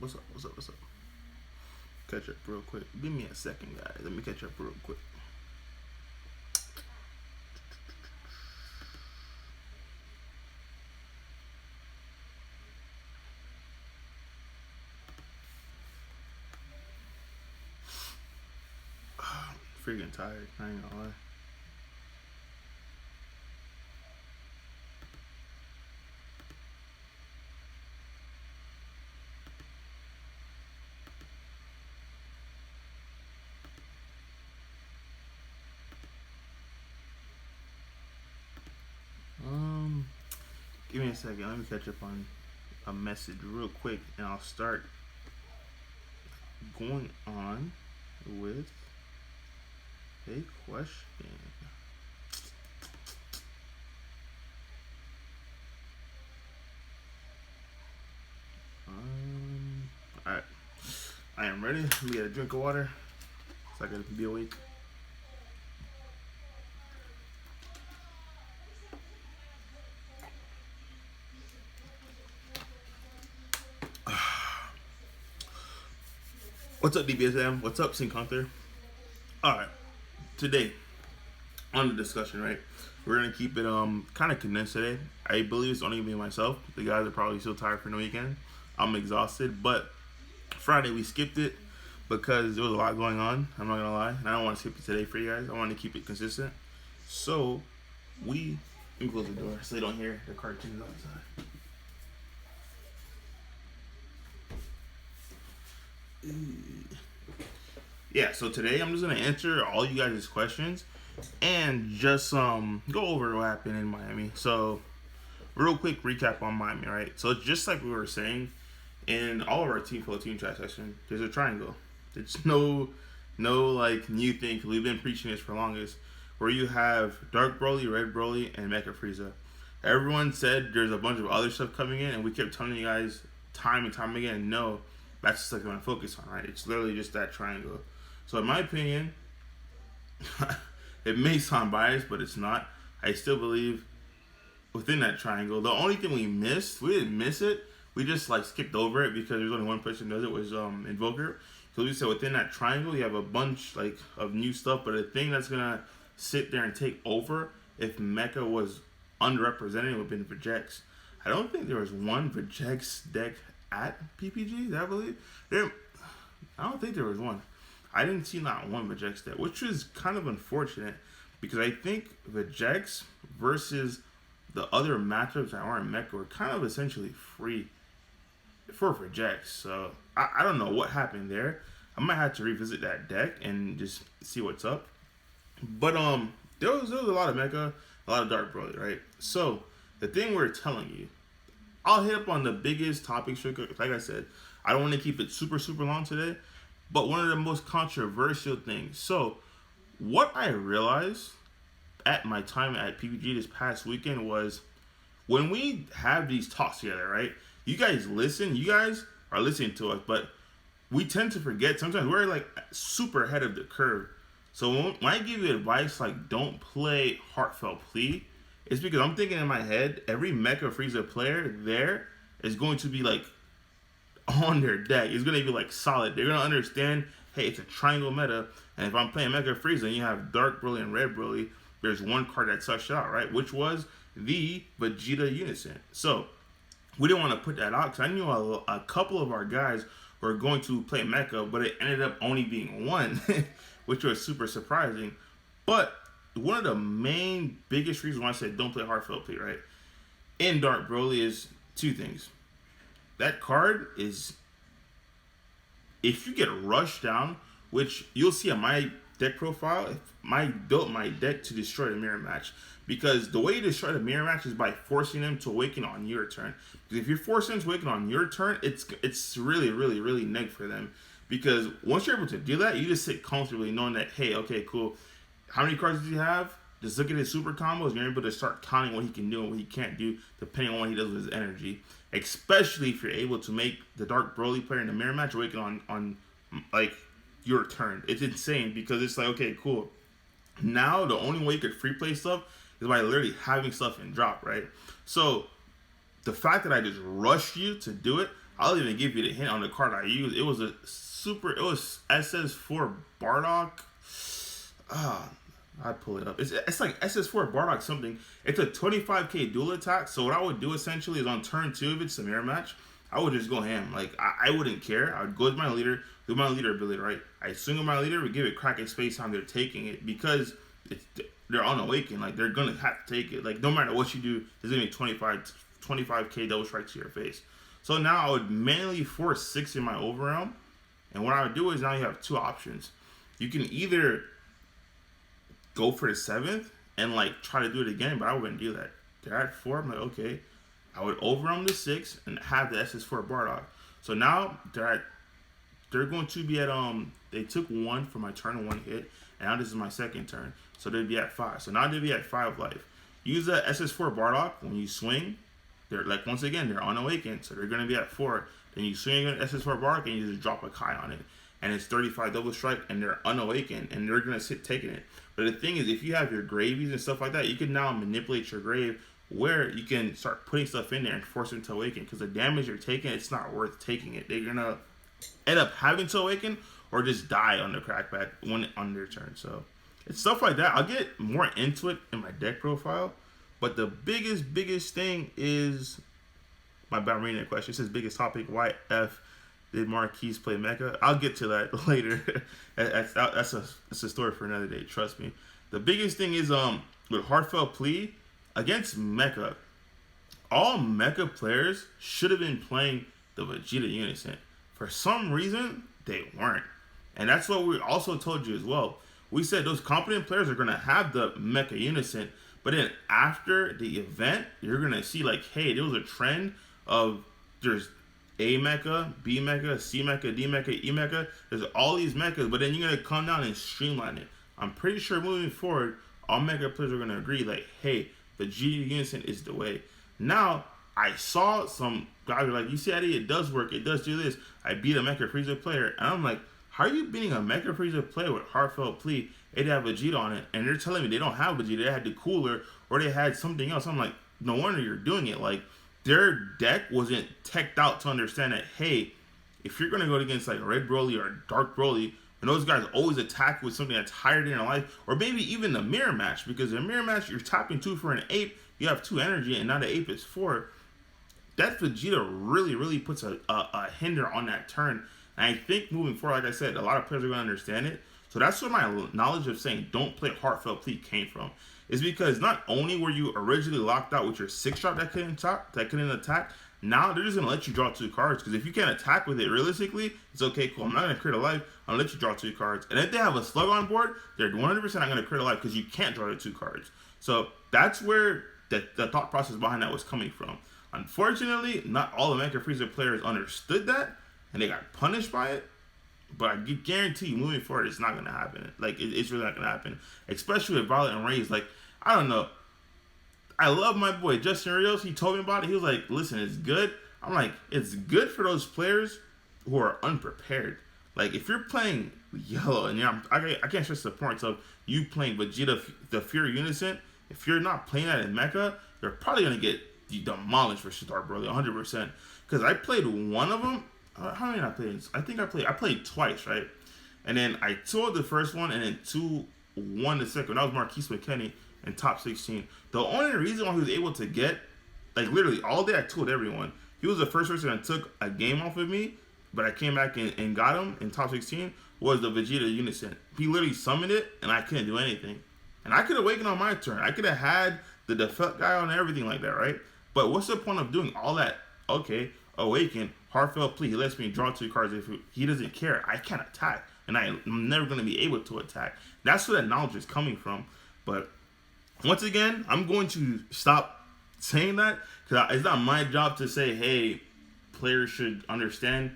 What's up? What's up? What's up? Catch up real quick. Give me a second, guys. Let me catch up real quick. Freaking tired. I ain't gonna lie. Give me a second. Let me catch up on a message real quick, and I'll start going on with a question. Alright. I am ready. Let me get a drink of water so I can be awake. What's up, DBSM? What's up, Sync Hunter? Alright. Today, on the discussion, right? We're gonna keep it kind of condensed today. I believe it's only gonna be myself. The guys are probably still tired from the weekend. I'm exhausted, but Friday we skipped it because there was a lot going on. I'm not gonna lie, and I don't want to skip it today for you guys. I want to keep it consistent. So let me close the door so they don't hear the cartoons outside. Yeah, so today I'm just gonna answer all you guys' questions and just go over what happened in Miami. So real quick recap on Miami, right? So just like we were saying in all of our team chat session, there's a triangle. It's no like new thing, because we've been preaching this for longest, where you have Dark Broly, Red Broly, and Mecha Frieza. Everyone said there's a bunch of other stuff coming in, and we kept telling you guys time and time again, no, that's just like what I focus on, right? It's literally just that triangle. So in my opinion, it may sound biased, but it's not. I still believe within that triangle, the only thing we didn't miss it. We just like skipped over it because there's only one person who does it, was Invoker. So we said within that triangle, you have a bunch like of new stuff, but a thing that's gonna sit there and take over if Mecha was underrepresented would have been Vegex. I don't think there was one Vegex deck at PPG, I believe. I don't think there was one. I didn't see not one Vegex deck, which is kind of unfortunate because I think Vegex versus the other matchups that aren't Mecha were kind of essentially free for Vegex. So I don't know what happened there. I might have to revisit that deck and just see what's up. But there was a lot of Mecha, a lot of Dark Broly, right? So the thing we're telling you, I'll hit up on the biggest topics. Like I said, I don't want to keep it super long today, but one of the most controversial things. So what I realized at my time at PPG this past weekend was when we have these talks together, right? You guys listen, you guys are listening to us, but we tend to forget. Sometimes we're like super ahead of the curve. So when I give you advice like don't play Heartfelt plea, it's because I'm thinking in my head, every Mecha Frieza player there is going to be like on their deck. It's going to be like solid. They're going to understand, hey, it's a triangle meta, and if I'm playing Mecha Frieza and you have Dark Broly and Red Broly, there's one card that sucks out, right? Which was the Vegeta Unison. So we didn't want to put that out because I knew a couple of our guys were going to play Mecha, but it ended up only being one, which was super surprising. But one of the main biggest reasons why I said don't play Heartfelt plea, right, in Dark Broly is two things. That card is, if you get rushed down, which you'll see on my deck profile, I built my deck to destroy the mirror match. Because the way you destroy the mirror match is by forcing them to awaken on your turn. Because if you're forcing them to awaken on your turn, it's really neg for them. Because once you're able to do that, you just sit comfortably knowing that, hey, okay, cool. How many cards does he have? Just look at his super combos, and you're able to start counting what he can do and what he can't do, depending on what he does with his energy. Especially if you're able to make the Dark Broly player in the mirror match awaken on like your turn. It's insane because it's like, okay, cool. Now the only way you could free play stuff is by literally having stuff in drop, right? So the fact that I just rushed you to do it, I'll even give you the hint on the card I used. It was SS4 Bardock. I'd pull it up. It's like SS4 Bardock something. It's a 25k dual attack. So what I would do essentially is on turn 2, if it's a mirror match, I would just go ham. Like, I wouldn't care. I would go with my leader, do my leader ability, right? I swing with my leader, we give it crack and space time they're taking it because they're unawakened. Like, they're going to have to take it. Like, no matter what you do, there's going to be 25k double strike to your face. So now I would manually force 6 in my overrealm. And what I would do is now you have 2 options. You can either go for the 7th and like try to do it again, but I wouldn't do that. They're at 4. I'm like, okay. I would overwhelm the 6 and have the SS4 Bardock. So now they're going to be at they took 1 for my turn 1 hit, and now this is my second turn. So they'd be at 5. So now they'd be at 5 life. Use the SS4 Bardock when you swing. They're like, once again, they're unawakened, so they're gonna be at 4. Then you swing an SS4 Bardock and you just drop a Kai on it. And it's 35 double strike and they're unawakened and they're gonna sit taking it. But the thing is, if you have your gravies and stuff like that, you can now manipulate your grave where you can start putting stuff in there and force them to awaken, because the damage you're taking, it's not worth taking it. They're gonna end up having to awaken or just die on the crackback when on their turn. So it's stuff like that. I'll get more into it in my deck profile, but the biggest thing is my ballerina question. It says biggest topic, why F did Marquise play Mecha? I'll get to that later. That's a story for another day, trust me. The biggest thing is with Heartfelt plea against Mecha, all Mecha players should have been playing the Vegeta Unison. For some reason, they weren't. And that's what we also told you as well. We said those competent players are going to have the Mecha Unison, but then after the event, you're going to see like, hey, there was a trend of there's A Mecha, B Mecha, C Mecha, D Mecha, E Mecha. There's all these Mechas, but then you're going to come down and streamline it. I'm pretty sure moving forward, all Mecha players are going to agree like, hey, the Vegeta Unison is the way. Now, I saw some guys are like, you see, Eddie, it does work. It does do this. I beat a Mecha Frieza player. And I'm like, how are you beating a Mecha Frieza player with Heartfelt plea? It had Vegeta on it. And they're telling me they don't have Vegeta. They had the cooler or they had something else. I'm like, no wonder you're doing it. Like, their deck wasn't teched out to understand that, hey, if you're going to go against like Red Broly or Dark Broly, and those guys always attack with something that's higher than your life, or maybe even the mirror match, because in mirror match, you're tapping 2 for an ape, you have 2 energy, and now the ape is 4. That Vegeta really puts a hinder on that turn. And I think moving forward, like I said, a lot of players are going to understand it. So that's where my knowledge of saying don't play Heartfelt plea came from. Is because not only were you originally locked out with your 6-drop that couldn't attack, now they're just going to let you draw 2 cards. Because if you can't attack with it realistically, it's okay, cool. I'm not going to crit a life. I'm going to let you draw 2 cards. And if they have a Slug on board, they're 100% not going to crit a life because you can't draw the 2 cards. So that's where the thought process behind that was coming from. Unfortunately, not all the Mecha Frieza players understood that, and they got punished by it. But I guarantee you, moving forward, it's not going to happen. Like, it's really not going to happen. Especially with Violet and Rays. Like, I don't know. I love my boy Justin Rios. He told me about it. He was like, listen, it's good. I'm like, it's good for those players who are unprepared. Like, if you're playing yellow, and I can't stress the point of you playing Vegeta, the Fury Unison. If you're not playing that in Mecha, you're probably going to get demolished for Dark Broly, 100%. Because I played one of them. How many did I play? I played twice, right? And then I toured the first one, and then 2-1 the second. That was Marquise McKinney in top 16. The only reason why he was able to get, like, literally all day I toured everyone. He was the first person that took a game off of me, but I came back and got him in top 16, was the Vegeta Unison. He literally summoned it, and I couldn't do anything. And I could awaken on my turn. I could have had the defect guy on everything like that, right? But what's the point of doing all that? Okay, awaken, Heartfelt plea. He lets me draw 2 cards. If he doesn't care, I can't attack. And I'm never going to be able to attack. That's where that knowledge is coming from. But once again, I'm going to stop saying that. Because it's not my job to say, hey, players should understand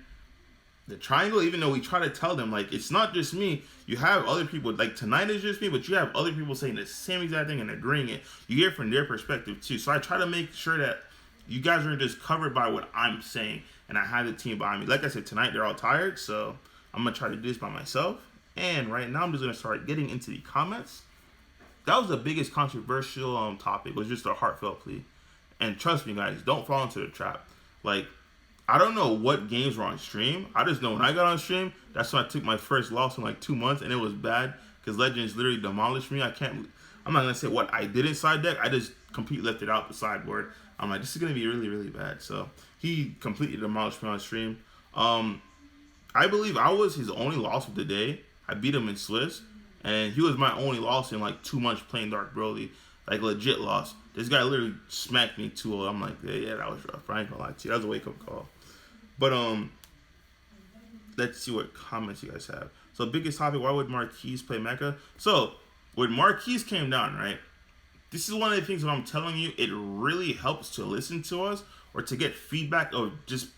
the triangle. Even though we try to tell them, like, it's not just me. You have other people. Like, tonight is just me. But you have other people saying the same exact thing and agreeing it. You hear it from their perspective, too. So I try to make sure that you guys are just covered by what I'm saying. And I have the team behind me. Like I said, tonight they're all tired. So I'm going to try to do this by myself. And right now I'm just going to start getting into the comments. That was the biggest controversial topic. Was just a Heartfelt plea. And trust me, guys, don't fall into the trap. Like, I don't know what games were on stream. I just know when I got on stream, that's when I took my first loss in like 2 months, and it was bad because Legends literally demolished me. I'm not gonna say what I did in side deck. I just completely left it out the sideboard. I'm like, this is gonna be really, really bad. So he completely demolished me on stream. I believe I was his only loss of the day. I beat him in Swiss, and he was my only loss in like 2 months playing Dark Broly. Like legit loss. This guy literally smacked me 2-0. I'm like, yeah, that was rough. I ain't gonna lie to you. That was a wake up call. But let's see what comments you guys have. So biggest topic, why would Marquise play Mecha? So when Marquise came down, right? This is one of the things that I'm telling you, it really helps to listen to us or to get feedback of just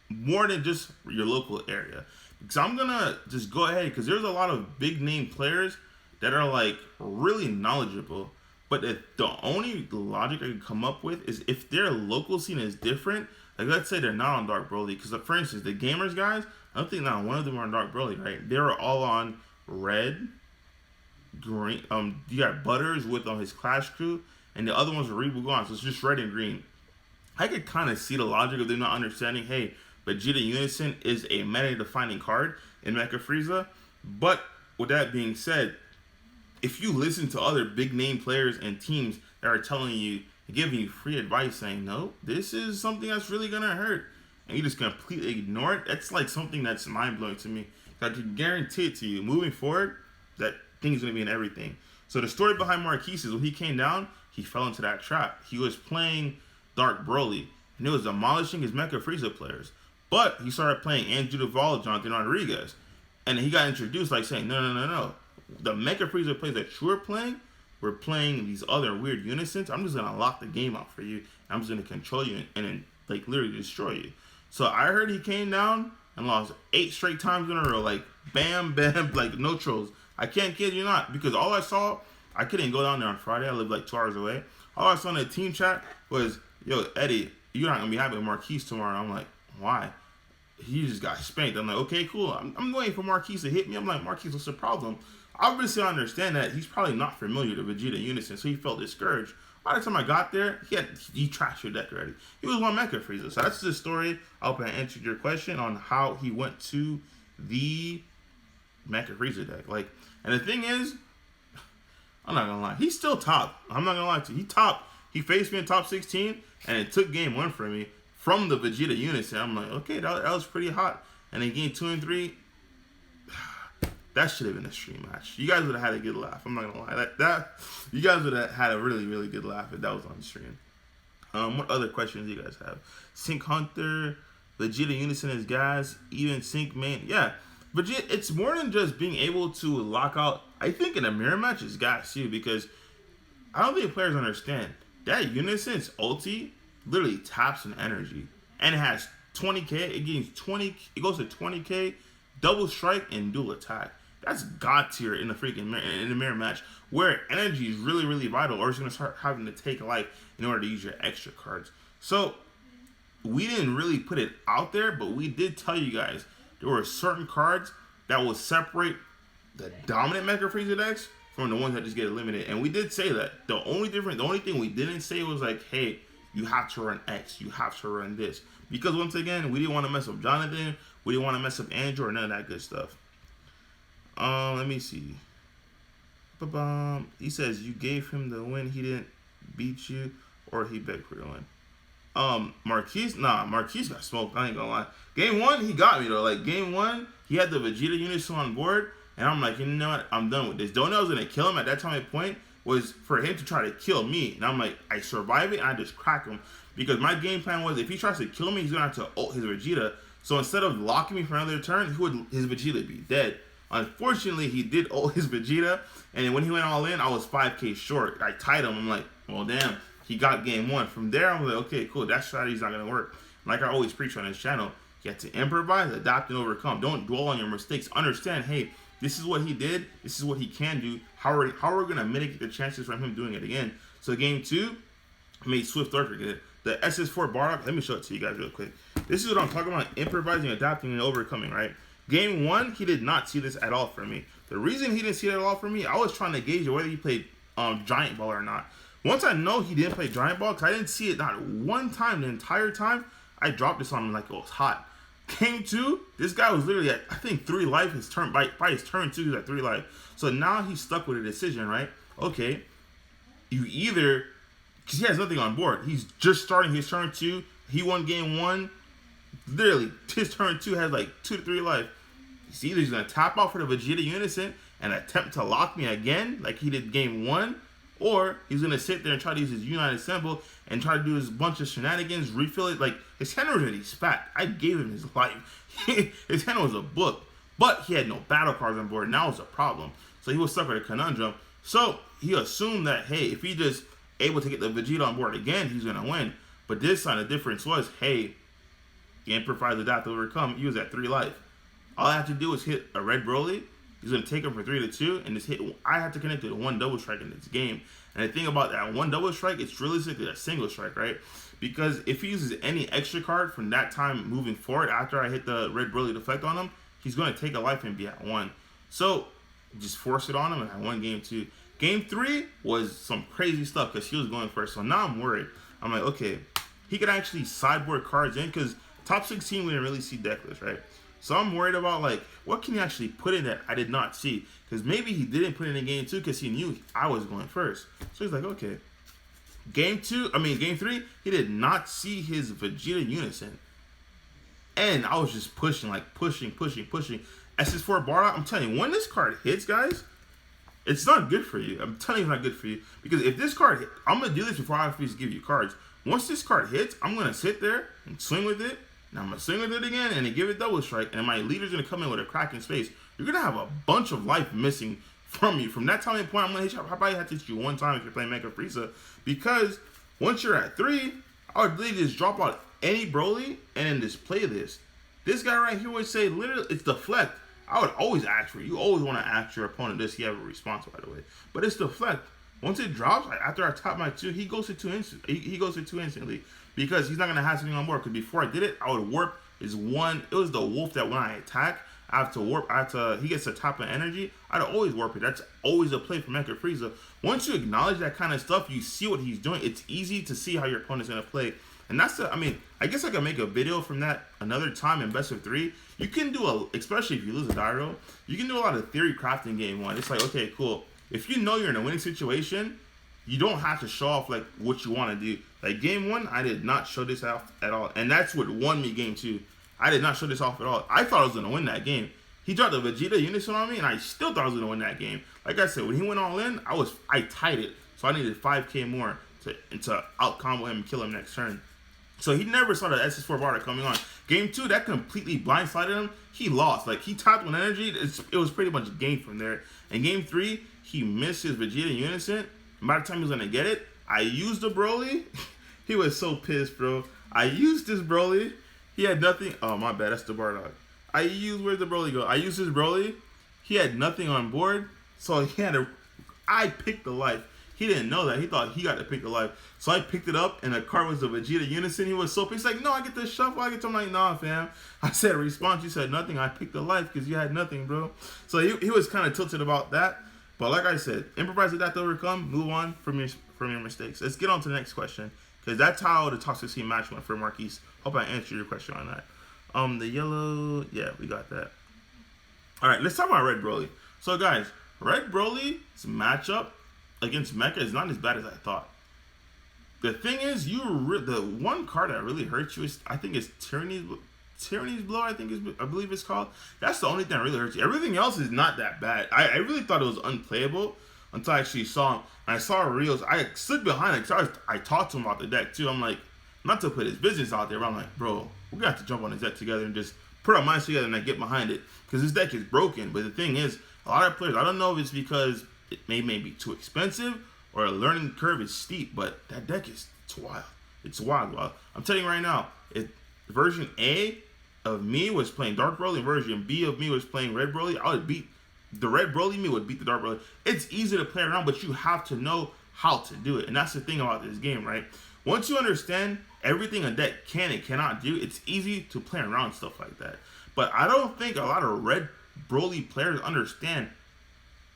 more than just your local area. Because I'm gonna just go ahead, because there's a lot of big name players that are like really knowledgeable. But the only logic I can come up with is if their local scene is different. Like let's say they're not on Dark Broly, because for instance, the gamers guys, I don't think not one of them are on Dark Broly, right? They were all on red, green. You got Butters with his Clash crew, and the other ones are Rebu gone, so it's just red and green. I could kind of see the logic of them not understanding. Hey, Vegeta Unison is a meta-defining card in Mecha Frieza. But with that being said, if you listen to other big name players and teams that are telling you, giving you free advice saying, no, this is something that's really going to hurt, and you just completely ignore it, that's like something that's mind-blowing to me. I can guarantee it to you, moving forward, that thing's going to be in everything. So the story behind Marquise is when he came down, he fell into that trap. He was playing Dark Broly, and it was demolishing his Mecha Frieza players. But he started playing Andrew Duvall, Jonathan Rodriguez, and he got introduced like saying, no. The Mecha Frieza players that you were playing these other weird unisons. I'm just gonna lock the game out for you. And I'm just gonna control you and then like literally destroy you. So I heard he came down and lost 8 straight times in a row. Like bam, like no trolls. I can't kid you not, because all I saw, I couldn't go down there on Friday. I lived like 2 hours away. All I saw in the team chat was, yo, Eddie, you're not gonna be happy with Marquise tomorrow. I'm like, why? He just got spanked. I'm like, okay, cool. I'm waiting for Marquise to hit me. I'm like, Marquise, what's the problem? Obviously, I understand that he's probably not familiar to Vegeta Unison, so he felt discouraged. By the time I got there, he trashed your deck already. He was on Mecha Frieza. So that's the story. I hope I answered your question on how he went to the Mecha Frieza deck. Like, and the thing is, I'm not gonna lie, he's still top. I'm not gonna lie to you. He faced me in top 16, and it took game 1 for me from the Vegeta Unison. I'm like, okay, that was pretty hot. And then game 2 and 3. That should have been a stream match. You guys would have had a good laugh. I'm not gonna lie. That you guys would have had a really, really good laugh if that was on stream. What other questions do you guys have? Sync Hunter, Vegeta Unison is gas, even Sync main. Yeah, Vegeta. It's more than just being able to lock out. I think in a mirror match is gas too, because I don't think players understand that Unison's ulti literally taps an energy, and it has 20k. It gains 20. It goes to 20k, double strike and dual attack. That's god tier in the freaking mirror match, where energy is really, really vital, or it's gonna start having to take life in order to use your extra cards. So we didn't really put it out there, but we did tell you guys there were certain cards that will separate the dominant Mecha Frieza decks from the ones that just get eliminated. And we did say that. The only thing we didn't say was like, hey, you have to run X, you have to run this. Because once again, we didn't want to mess up Jonathan, we didn't want to mess up Andrew or none of that good stuff. Let me see. He says you gave him the win, he didn't beat you, or he begged for the win. Marquise got smoked, I ain't gonna lie. Game 1, he got me though. Like game 1, he had the Vegeta Unison on board, and I'm like, you know what, I'm done with this. The only I was gonna kill him at that time at point was for him to try to kill me. And I'm like, I survive it and I just crack him. Because my game plan was if he tries to kill me, he's gonna have to ult his Vegeta. So instead of locking me for another turn, his Vegeta be dead. Unfortunately, he did ult his Vegeta, and then when he went all in, I was 5k short. I tied him. I'm like, well, damn, he got game 1. From there, I'm like, okay, cool, that strategy's not going to work. Like I always preach on this channel, you have to improvise, adapt, and overcome. Don't dwell on your mistakes. Understand, hey, this is what he did. This is what he can do. How are we going to mitigate the chances from him doing it again? So game 2, made Swift Lurker get it. The SS4 Bardock, let me show it to you guys real quick. This is what I'm talking about, improvising, adapting, and overcoming, right? Game 1, he did not see this at all for me. The reason he didn't see it at all for me, I was trying to gauge whether he played Giant Ball or not. Once I know he didn't play Giant Ball, because I didn't see it not one time the entire time, I dropped this on him like it was hot. Game 2, this guy was literally at, I think, 3 life. His turn, by his turn 2, he's at 3 life. So now he's stuck with a decision, right? Okay, you either, because he has nothing on board. He's just starting his turn 2. He won game 1. Literally, his turn 2 has like 2 to 3 life. He's either going to tap out for the Vegeta Unison and attempt to lock me again, like he did game 1, or he's going to sit there and try to use his United symbol and try to do his bunch of shenanigans, refill it. Like, his hand was already spat. I gave him his life. His hand was a book, but he had no battle cards on board, and that was a problem. So he was stuck with a conundrum. So he assumed that, hey, if he just able to get the Vegeta on board again, he's going to win. But this time, the difference was, hey, the Emperor Frieza got to overcome. He was at 3 life. All I have to do is hit a red Broly. He's going to take him for 3-2 and just hit. I have to connect it to 1 double strike in this game. And the thing about that 1 double strike, it's realistically a single strike, right? Because if he uses any extra card from that time moving forward after I hit the red Broly deflect on him, he's going to take a life and be at 1. So just force it on him, and I won game 2. Game 3 was some crazy stuff because he was going first. So now I'm worried. I'm like, okay, he could actually sideboard cards in because top 16 we didn't really see deck list, right? So I'm worried about, like, what can he actually put in that I did not see? Because maybe he didn't put it in game 2 because he knew I was going first. So he's like, okay. Game 3, he did not see his Vegeta Unison. And I was just pushing. SS4 Bardock, I'm telling you, when this card hits, guys, it's not good for you. I'm telling you it's not good for you. Because if this card hits, I'm going to do this before I have to give you cards. Once this card hits, I'm going to sit there and swing with it. Now I'm going to swing with it again and then give it double strike. And my leader's going to come in with a crack in space. You're going to have a bunch of life missing from you. From that time point, I'm going to hit you. I probably have to hit you 1 time if you're playing Mecha Frieza. Because once you're at 3, I would literally just drop out any Broly and then just play this. This guy right here would say, literally, it's deflect. I would always ask for it. You always want to ask your opponent this. He have a response, by the way. But it's deflect. Once it drops, like after I top my 2, he goes to 2 instantly. He goes to 2 instantly. Because he's not going to have something on board. Because before I did it, I would warp his 1. It was the wolf that when I attack, I have to warp. He gets to top of energy. I'd always warp it. That's always a play for Mecha Frieza. Once you acknowledge that kind of stuff, you see what he's doing. It's easy to see how your opponent's going to play. And that's the, I mean, I guess I could make a video from that another time in best of 3. You can do especially if you lose a Dairo, you can do a lot of theory crafting game 1. It's like, okay, cool. If you know you're in a winning situation, you don't have to show off like what you want to do. Like game 1, I did not show this off at all. And that's what won me game 2. I did not show this off at all. I thought I was going to win that game. He dropped the Vegeta Unison on me, and I still thought I was going to win that game. Like I said, when he went all in, I tied it. So I needed 5k more to out combo him and kill him next turn. So he never saw the SS4 Bardock coming on. Game 2, that completely blindsided him. He lost. Like, he tapped 1 energy. It was pretty much game from there. And game 3, he missed his Vegeta Unison. And by the time he was going to get it, I used the Broly. He was so pissed, bro. I used this Broly. He had nothing. Oh, my bad. That's the Bardock. Where'd the Broly go? I used his Broly. He had nothing on board. So I picked the life. He didn't know that. He thought he got to pick the life. So I picked it up, and the card was the Vegeta Unison. He was so pissed. He's like, no, I get the shuffle. I'm like, nah, fam. I said, response. You said nothing. I picked the life because you had nothing, bro. So he was kind of tilted about that. But like I said, improvise, adapt, overcome. Move on from your mistakes. Let's get on to the next question, because that's how the toxicity match went for Marquise. Hope I answered your question on that. The yellow, yeah, we got that. All right, let's talk about Red Broly. So guys, Red Broly's matchup against Mecha is not as bad as I thought. The thing is, the one card that really hurts you is, I think, is Tyranny's Blow. I believe it's called. That's the only thing that really hurts you. Everything else is not that bad. I really thought it was unplayable until I actually saw him. And I saw reels. I stood behind it because I talked to him about the deck too. I'm like, not to put his business out there, but I'm like, bro, we're gonna have to jump on his deck together and just put our minds together and like get behind it, because this deck is broken. But the thing is, a lot of players, I don't know if it's because it may be too expensive or a learning curve is steep, but that deck is wild. It's wild. I'm telling you right now, if version A of me was playing Dark Broly and version B of me was playing Red Broly, I would beat the Red Broly. Me would beat the Dark Broly. It's easy to play around, but you have to know how to do it, and that's the thing about this game, right? Once you understand everything a deck can and cannot do, it's easy to play around stuff like that. But I don't think a lot of Red Broly players understand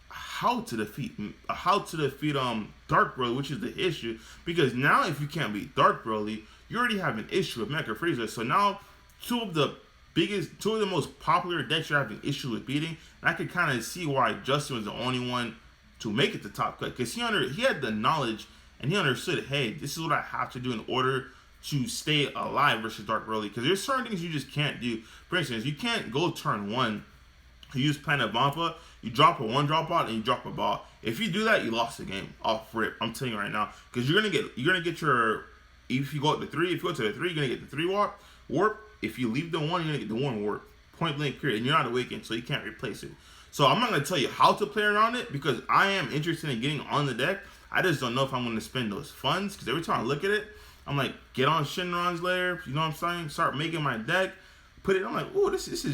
how to defeat Dark Broly, which is the issue. Because now if you can't beat Dark Broly, you already have an issue with Mecha Frieza. So now two of the most popular decks you're having issues with beating, and I could kind of see why Justin was the only one to make it the top cut, because he had the knowledge and he understood, hey, this is what I have to do in order to stay alive versus Dark Broly, because there's certain things you just can't do. For instance, you can't go turn 1, you use Planet Vampa, you drop a 1-drop ball and you drop a ball. If you do that, you lost the game off rip. I'm telling you right now, because you're gonna get your, if you go to the 3, you're gonna get the 3 warp. If you leave the 1, you're gonna get the 1 warp. Point blank period. And you're not awakened, so you can't replace it. So I'm not gonna tell you how to play around it, because I am interested in getting on the deck. I just don't know if I'm gonna spend those funds, because every time I look at it, I'm like, get on Shenron's lair, you know what I'm saying? Start making my deck, put it. I'm like, oh, this is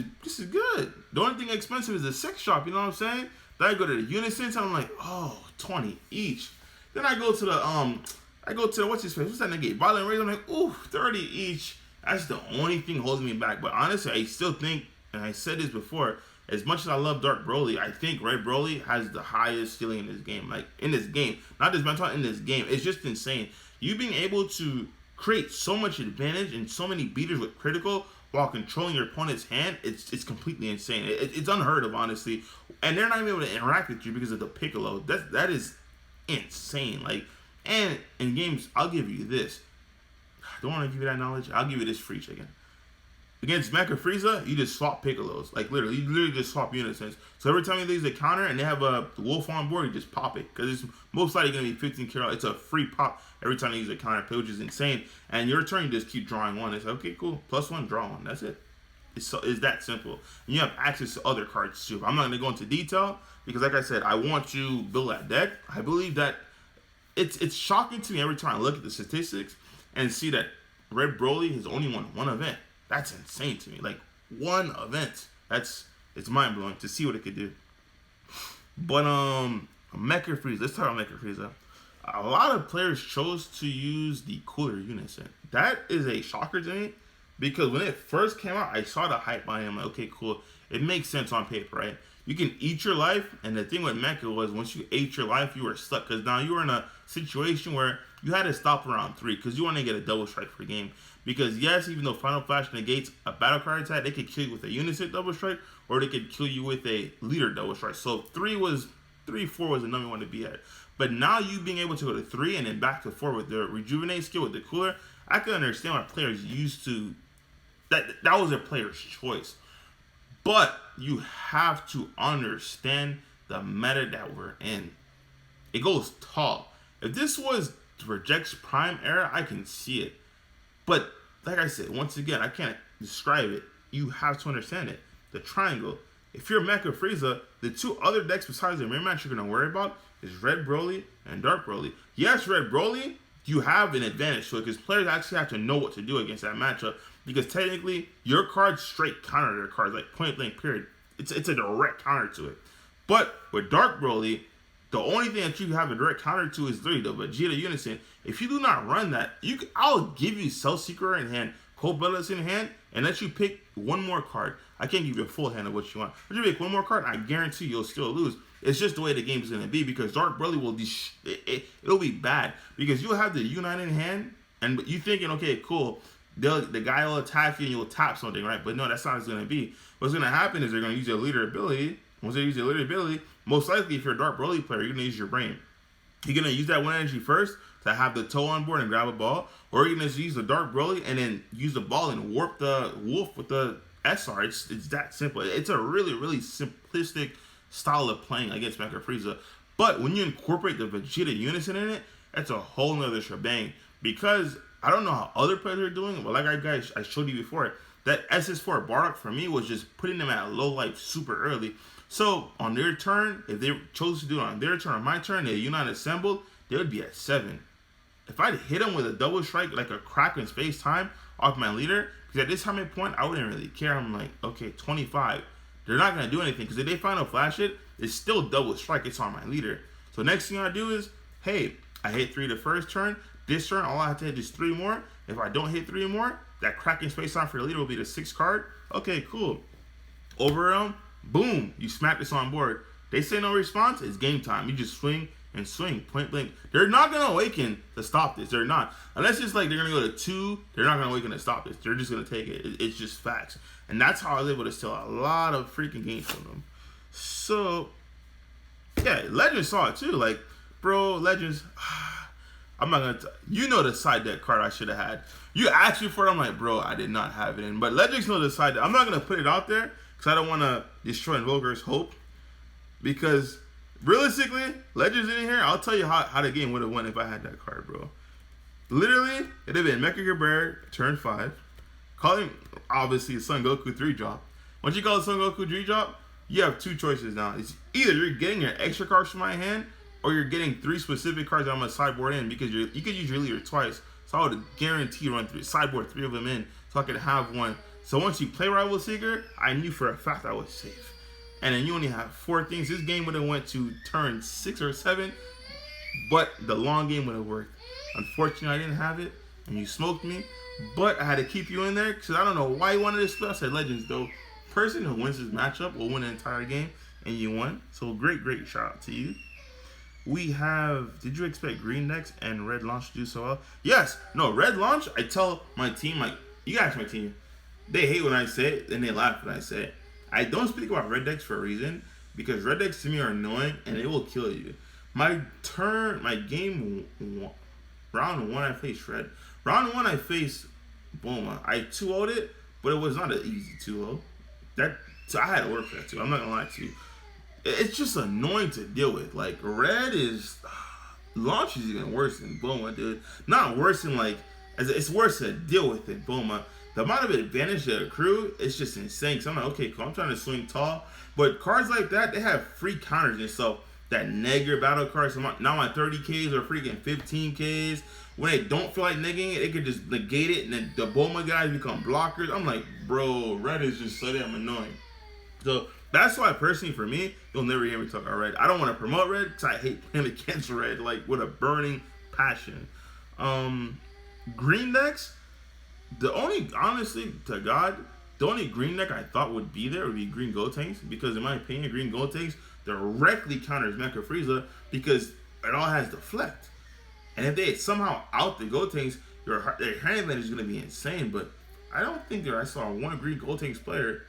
good. The only thing expensive is the sex shop, you know what I'm saying? Then I go to the Unison, and I'm like, oh, 20 each. Then I go to the what's his face? What's that Negate? Violent Rage. I'm like, ooh, 30 each. That's the only thing holding me back. But honestly, I still think, and I said this before, as much as I love Dark Broly, I think Red Broly has the highest ceiling in this game. Like, in this game. Not this mental, in this game. It's just insane. You being able to create so much advantage and so many beaters with critical while controlling your opponent's hand, it's completely insane. It's unheard of, honestly. And they're not even able to interact with you because of the Piccolo. That is insane. Like, and in games, I'll give you this. I don't want to give you that knowledge. I'll give you this free chicken. Against Mecha Frieza, you just swap Piccolos. Like, literally, you literally just swap Unisons. So every time you lose a counter and they have a wolf on board, you just pop it. Because it's most likely going to be 15 carry. It's a free pop every time you use a counter play, which is insane. And your turn, you just keep drawing 1. It's like, okay, cool. +1, draw 1. That's it. It's that simple. And you have access to other cards, too. I'm not going to go into detail because, like I said, I want to build that deck. I believe that it's shocking to me every time I look at the statistics and see that Red Broly has only won 1 event. That's insane to me. Like, 1 event. It's mind blowing to see what it could do. But Mecha Frieza. Let's talk about Mecha Frieza. A lot of players chose to use the cooler Unison. That is a shocker to me, because when it first came out, I saw the hype on it. I'm like, okay, cool. It makes sense on paper, right? You can eat your life, and the thing with Mecha was once you ate your life, you were stuck, because now you were in a situation where you had to stop around 3 because you want to get a double strike per game. Because yes, even though Final Flash negates a battle card attack, they could kill you with a Unison double strike, or they could kill you with a leader double strike. So 4 was the number one to be at. But now you being able to go to 3 and then back to 4 with the rejuvenate skill with the cooler, I can understand why players used to that was a player's choice. But you have to understand the meta that we're in. It goes tall. If this was Reject's prime era, I can see it. But like I said, once again, I can't describe it. You have to understand it. The triangle. If you're Mecha Frieza, the 2 other decks besides the main match you're going to worry about is Red Broly and Dark Broly. Yes, Red Broly, you have an advantage to it because players actually have to know what to do against that matchup, because technically your cards straight counter their cards, like point blank period. It's a direct counter to it. But with Dark Broly, the only thing that you have a direct counter to is literally the Vegeta Unison. If you do not run that, I'll give you Cell Seeker in hand, Cold Bloodless in hand, and let you pick 1 more card. I can't give you a full hand of what you want. But you pick 1 more card, I guarantee you'll still lose. It's just the way the game is going to be, because Dark Broly will be, it'll be bad. Because you'll have the Unite in hand, and you thinking, okay, cool, the guy will attack you and you'll tap something, right? But no, that's not how it's going to be. What's going to happen is they're going to use their leader ability. Once they use their leader ability, most likely if you're a Dark Broly player, you're going to use your brain. You're going to use that 1 energy first to have the toe on board and grab a ball, or you're going to use the Dark Broly and then use the ball and warp the wolf with the SR. It's that simple. It's a really, really simplistic style of playing against Mecha Frieza. But when you incorporate the Vegeta Unison in it, that's a whole nother shebang. Because I don't know how other players are doing, but like I showed you before, that SS4 Bardock for me was just putting them at low life super early. So on their turn, if they chose to do it on their turn or my turn, they Unite assembled, they would be at 7. If I'd hit them with a double strike, like a crack in space time off my leader, because at this time and point, I wouldn't really care. I'm like, okay, 25. They're not going to do anything, because if they Final Flash it, it's still double strike. It's on my leader. So next thing I do is, hey, I hit 3 the first turn. This turn, all I have to hit is 3 more. If I don't hit 3 more, that cracking space time for your leader will be the 6th card. Okay, cool. Overrealm, boom, you smack this on board. They say no response, it's game time. You just swing and swing point blank. They're not gonna awaken to stop this. They're not, unless it's like they're gonna go to 2. They're not gonna awaken to stop this. They're just gonna take it. It's just facts, and that's how I was able to steal a lot of freaking games from them. So yeah, Legends saw it too. Like, bro, Legends. I'm not gonna. You know the side deck card I should have had. You asked me for it. I'm like, bro, I did not have it in. But Legends know the side deck. I'm not gonna put it out there because I don't want to destroy Invoker's hope. Because realistically, Legends in here, I'll tell you how the game would have won if I had that card, bro. Literally, it'd have been Mecha Frieza turn 5. Calling obviously Son Goku 3 drop. Once you call it Son Goku 3 drop, you have 2 choices now. It's either you're getting your extra cards from my hand, or you're getting 3 specific cards that I'm gonna sideboard in, because you could use your leader twice. So I would guarantee run 3, sideboard 3 of them in, so I could have 1. So once you play Rival Seeker, I knew for a fact I was safe. And then you only have 4 things. This game would have went to turn 6 or 7, but the long game would have worked. Unfortunately, I didn't have it, and you smoked me. But I had to keep you in there because I don't know why you wanted to split. I said Legends, though. Person who wins this matchup will win the entire game, and you won. So great shout out to you. We have, did you expect green decks and red launch to do so well? Yes. No, red launch, I tell my team, like, you guys, my team, they hate when I say it, and they laugh when I say it. I don't speak about red decks for a reason, because red decks to me are annoying, and it will kill you. My game, round 1, I faced red. Round 1, I faced Bulma. I 2-0'd it, but it was not an easy 2-0. So I had to work for that, too. I'm not going to lie to you. It's just annoying to deal with. Like, red is... launch is even worse than Bulma, dude. Not worse than, like... It's worse to deal with than Bulma. The amount of advantage that accrue is just insane. So I'm like, okay, cool. I'm trying to swing tall. But cards like that, they have free counters and stuff. That negative battle cards, so now my 30Ks or freaking 15Ks. When they don't feel like negating it, they could just negate it, and then the Bulma guys become blockers. I'm like, bro, red is just so damn annoying. So that's why, personally, for me, you'll never hear me talk about red. I don't want to promote red because I hate playing against red, like, with a burning passion. Green decks, honestly, to God, the only green deck I thought would be there would be green Gotenks, because in my opinion, green Gotenks directly counters Mecha Frieza because it all has deflect. And if they somehow out the Gotenks, their hand advantage is going to be insane. But I don't think I saw one green Gotenks player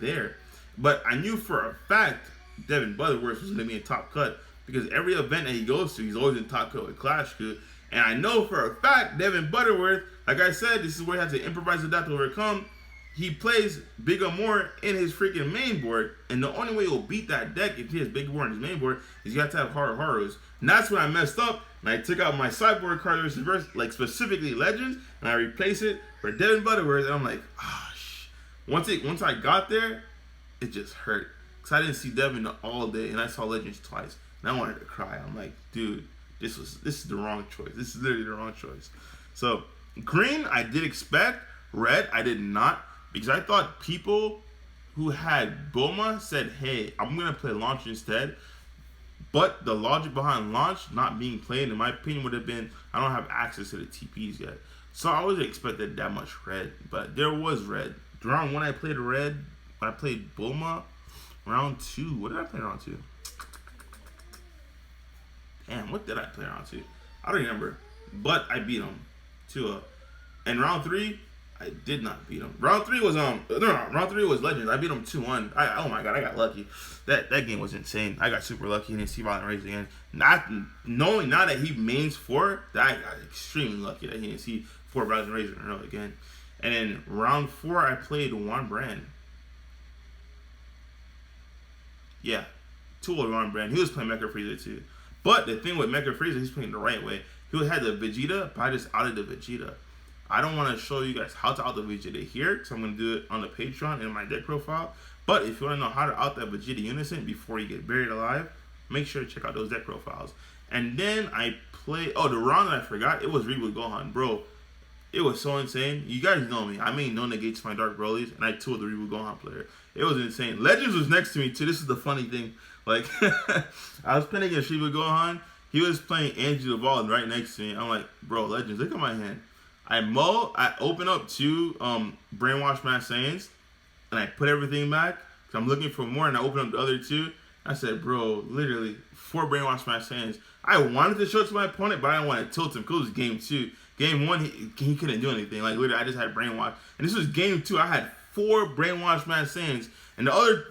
there. But I knew for a fact Devin Butterworth was going to be in top cut, because every event that he goes to, he's always in top cut with Clash Good. And I know for a fact Devin Butterworth, like I said, this is where he has to improvise, adapt, to overcome. He plays Big Amore in his freaking main board, and the only way he'll beat that deck if he has Big Amore in his main board is you have to have Haru's. And that's when I messed up, and I took out my sideboard card reverse, like specifically Legends, and I replaced it for Devin Butterworth, and I'm like, once I got there, it just hurt, because I didn't see Devin all day, and I saw Legends twice, and I wanted to cry. I'm like, dude, this is the wrong choice. This is literally the wrong choice. So green, I did expect. Red, I did not. Because I thought people who had Bulma said, hey, I'm going to play Launch instead. But the logic behind Launch not being played, in my opinion, would have been, I don't have access to the TPs yet. So I wasn't expecting that much red. But there was red. Round 1, I played red. I played Bulma. Round 2, what did I play round 2? Damn, what did I play round 2? I don't remember. But I beat him 2-0. And round 3, I did not beat him. Round 3 was round 3 was Legends. I beat him 2-1. Oh my god, I got lucky. That game was insane. I got super lucky and didn't see Violent Rage again. Knowing now that he mains 4, that I got extremely lucky that he didn't see 4 Violent Rage in a row again. And then round 4, I played Juan Brand. Yeah, 2-0 Juan Brand. He was playing Mecha Frieza too. But the thing with Mecha Frieza, he's playing the right way. He had the Vegeta, but I just outed the Vegeta. I don't want to show you guys how to out the Vegeta here, because I'm going to do it on the Patreon in my deck profile. But if you want to know how to out that Vegeta Unison before you get buried alive, make sure to check out those deck profiles. And then I played, the round that I forgot, it was Reboot Gohan. Bro, it was so insane. You guys know me. I made no Negates my Dark Broly's, and I tooled the Reboot Gohan player. It was insane. Legends was next to me too. This is the funny thing. Like, I was playing against Reboot Gohan. He was playing Andrew Duvall right next to me. I'm like, bro, Legends, look at my hand. I open up 2 Brainwash Mass Saiyans, and I put everything back, because I'm looking for more, and I open up the other 2, I said, bro, literally 4 brainwash my hands. I wanted to show it to my opponent, but I didn't want to tilt him because it was game 2. Game 1, he couldn't do anything. Like, literally, I just had brainwash. And this was game 2. I had 4 brainwash my hands. And the other,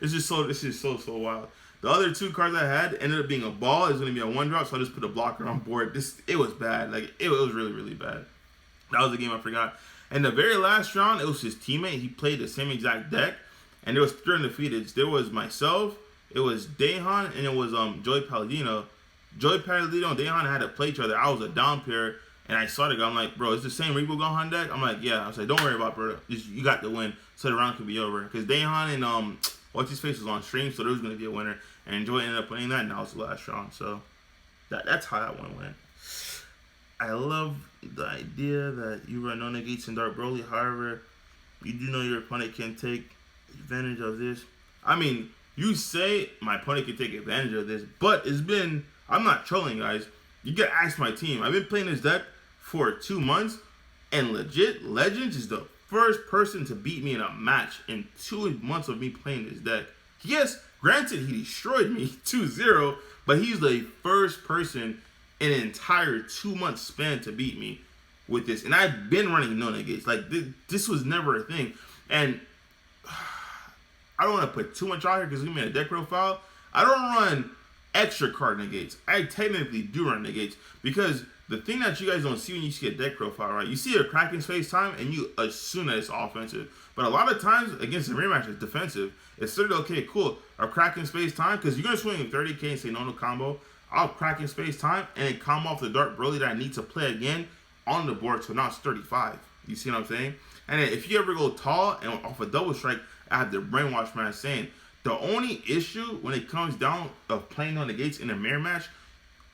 this is so wild. The other 2 cards I had ended up being a ball. It was going to be a 1-drop, so I just put a blocker on board. It was bad. Like, it was really, really bad. That was the game I forgot. And the very last round, it was his teammate. He played the same exact deck. And there was 3 undefeated. There was myself, it was Daehan, and it was Joey Palladino. Joey Palladino and Daehan had to play each other. I was a down pair, and I saw the guy. I'm like, bro, it's the same Repo Gohan deck? I'm like, yeah. I was like, don't worry about it, bro. You got the win, so the round could be over. Because Daehan and what's his face was on stream, so there was going to be a winner. And Joey ended up winning that, and that was the last round. So that's how that one went. I love the idea that you run no negates in Dark Broly. However, you do know your opponent can take advantage of this. I mean, you say my opponent can take advantage of this, but I'm not trolling, guys. You gotta ask my team. I've been playing this deck for 2 months, and legit, Legends is the first person to beat me in a match in 2 months of me playing this deck. Yes, granted, he destroyed me 2-0, but he's the first person in an entire 2-month span to beat me with this. And I've been running no negates. Like, this was never a thing. And I don't want to put too much out here because we made a deck profile. I don't run extra card negates. I technically do run negates because the thing that you guys don't see when you see a deck profile, right? You see a Kraken space time and you assume that it's offensive. But a lot of times against the rematch, it's defensive. It's sort of okay, cool. A Kraken space time because you're going to swing a 30k and say no combo. I'll Kraken space time and then combo off the Dark Broly that I need to play again on the board, so now it's 35. You see what I'm saying? And then if you ever go tall and off a double strike, I have the brainwash man saying the only issue when it comes down of playing on the gates in a mirror match,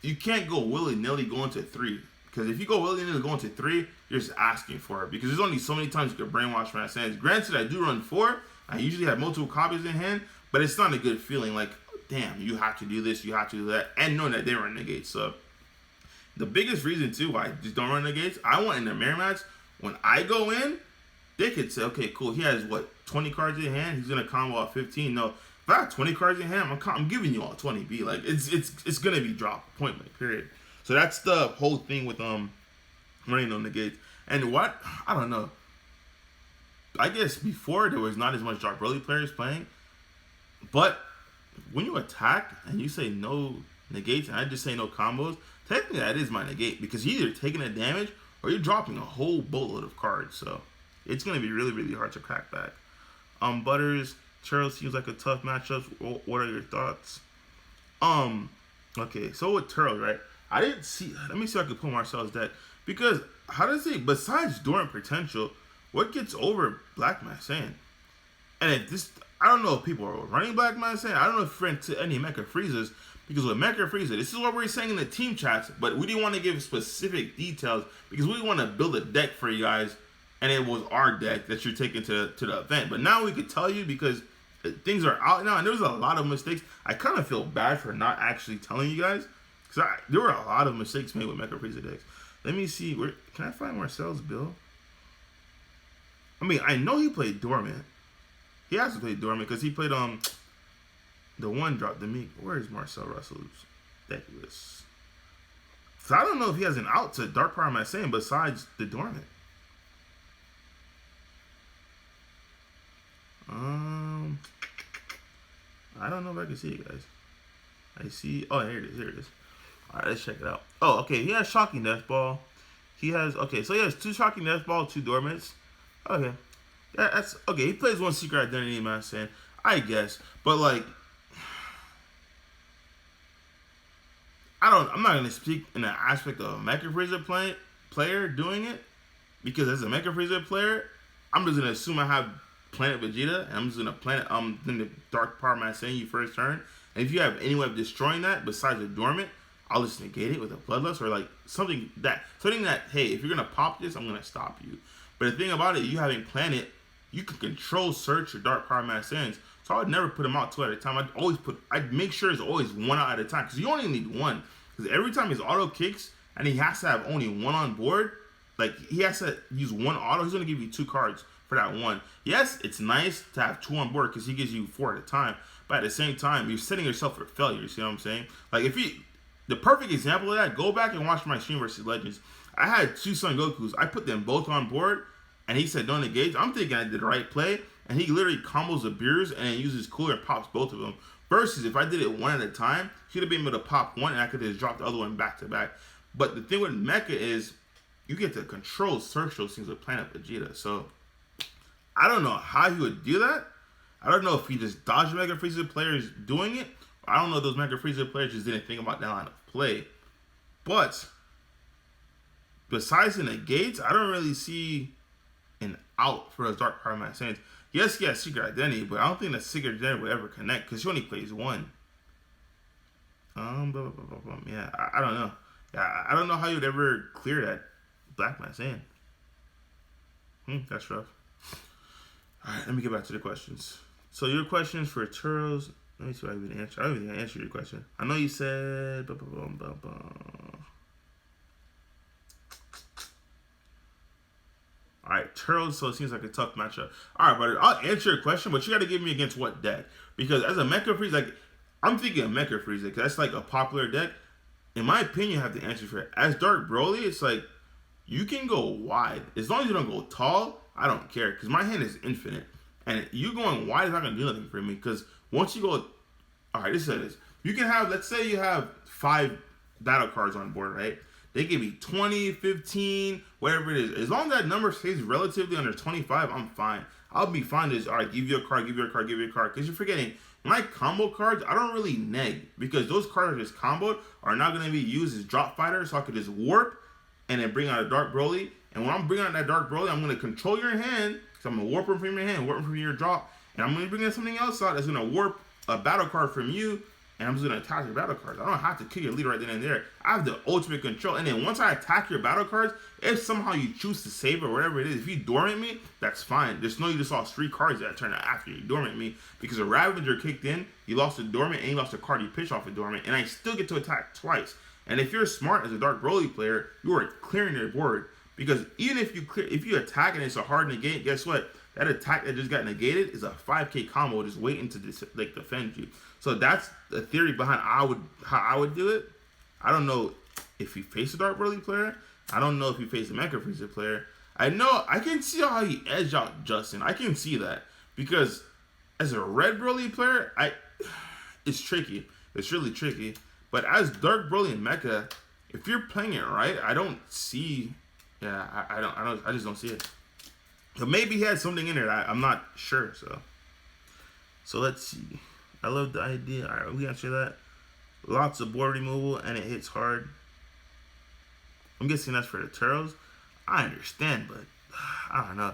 you can't go willy-nilly going to 3. Because if you go willy-nilly going to 3, you're just asking for it. Because there's only so many times you can brainwash man saying. Granted, I do run 4. I usually have multiple copies in hand, but it's not a good feeling. Like, damn, you have to do this, you have to do that, and knowing that they run negates. So the biggest reason too why I just don't run negates, I want in the mirror match, when I go in, they could say, okay, cool, he has what, 20 cards in hand, he's gonna combo at 15. No, if I have 20 cards in hand, I'm giving you all 20 B. Like it's gonna be dropped, point blank, period. So that's the whole thing with running on negates. And what, I don't know. I guess before there was not as much Dark Broly players playing, but when you attack and you say no negates and I just say no combos, technically that is my negate because you're either taking a damage or you're dropping a whole boatload of cards. So it's going to be really, really hard to crack back. Butters, Charles seems like a tough matchup. What are your thoughts? Okay, so with Turtle, right? I didn't see, let me see if I can pull Marcel's deck because how does it, besides Dorant Potential, what gets over Black Man Saiyan? And if this, I don't know if people are running Black Man Saiyan. I don't know if we're into any Mecha Friezas because with Mecha Frieza, this is what we're saying in the team chats, but we didn't want to give specific details because we want to build a deck for you guys, and it was our deck that you're taking to the event. But now we could tell you because things are out now, and there was a lot of mistakes. I kind of feel bad for not actually telling you guys because there were a lot of mistakes made with Mecha Frieza decks. Let me see, where can I find Marcel's build? I mean, I know he played Dormant. He has to play Dormant because he played the 1-drop, the Meek. Where is Marcel Russell's deck list? So I don't know if he has an out to Dark Power Man Saiyan besides the Dormant. I don't know if I can see it, guys. I see. Oh, here it is. Here it is. All right, let's check it out. Oh, okay. He has Shocking Death Ball. He has, okay, so he has 2 Shocking Death Ball, 2 Dormants. Okay. Yeah, that's, okay, he plays 1 Secret Identity, man, saying, I guess. But, like, I'm not going to speak in the aspect of a Mecha Frieza player doing it. Because as a Mecha Frieza player, I'm just going to assume I have Planet Vegeta. And I'm just going to then the Dark Power Man saying you first turn. And if you have any way of destroying that besides a Dormant, I'll just negate it with a Bloodlust or like something that, hey, if you're going to pop this, I'm going to stop you. But the thing about it, you having Planet, you can control search your Dark Power Man Saiyans. So I would never put them out 2 at a time. I'd make sure it's always 1 out at a time. Because you only need 1. Because every time his auto kicks and he has to have only 1 on board, like he has to use one auto. He's gonna give you 2 cards for that one. Yes, it's nice to have 2 on board because he gives you 4 at a time. But at the same time, you're setting yourself for failure. You see what I'm saying? Like if you, the perfect example of that, go back and watch my stream versus Legends. I had 2 Son Gokus. I put them both on board, and he said don't engage. I'm thinking I did the right play, and he literally combos the beers and uses cooler and pops both of them. Versus if I did it one at a time, he'd have been able to pop one, and I could just drop the other one back to back. But the thing with Mecha is you get to control search those things with Planet Vegeta. So I don't know how he would do that. I don't know if he just dodged Mecha Frieza players doing it. I don't know if those Mecha Frieza players just didn't think about that line of play. But besides the Negates, I don't really see an out for those Dark Power Mad Saiyans. Yes, Secret Identity, but I don't think that Secret Identity would ever connect because she only plays 1. Yeah, I don't know. Yeah, I don't know how you'd ever clear that Black Mad Saiyan. That's rough. Alright, let me get back to the questions. So your questions for Turos. Let me see what I even answer. I don't even answer your question. I know you said. Alright, Turos, so it seems like a tough matchup. Alright, brother, I'll answer your question, but you gotta give me against what deck. Because as a Mecha Frieza, like, I'm thinking of Mecha Frieza, because that's like a popular deck. In my opinion, I have to answer for it. As Dark Broly, it's like, you can go wide. As long as you don't go tall, I don't care, because my hand is infinite. And you going wide is not going to do nothing for me, because once you go... Alright, this is this. You can have, let's say you have 5 battle cards on board, right? They give me 20, 15, whatever it is. As long as that number stays relatively under 25, I'm fine. I'll be fine to just, alright, give you a card, give you a card, give you a card. Because you're forgetting, my combo cards, I don't really neg. Because those cards that are just comboed are not going to be used as drop fighters, so I could just warp and then bring out a Dark Broly. And when I'm bringing out that Dark Broly, I'm going to control your hand. So I'm going to warp them from your hand, warp them from your drop. And I'm going to bring in something else out that's going to warp a battle card from you. And I'm just going to attack your battle cards. I don't have to kill your leader right then and there. I have the ultimate control. And then once I attack your battle cards, if somehow you choose to save or whatever it is, if you dormant me, that's fine. Just know you just lost 3 cards that turn after you dormant me. Because a Ravager kicked in, you lost a dormant, and you lost a card you pitched off a dormant. And I still get to attack twice. And if you're smart as a Dark Broly player, you are clearing your board. Because even if you attack and it's a hard negate, guess what? That attack that just got negated is a 5k combo just waiting to defend you. So that's the theory behind how I would do it. I don't know if you face a Dark Broly player. I don't know if you face a Mecha Frieza player. I know I can see how he edged out Justin. I can see that. Because as a Red Broly player, it's tricky. It's really tricky. But as Dark Broly and Mecha, if you're playing it right, I don't see. Yeah, I just don't see it. But maybe he had something in it. I'm not sure. So let's see. I love the idea. All right, we answer that. Lots of board removal and it hits hard. I'm guessing that's for the Turos. I understand, but I don't know.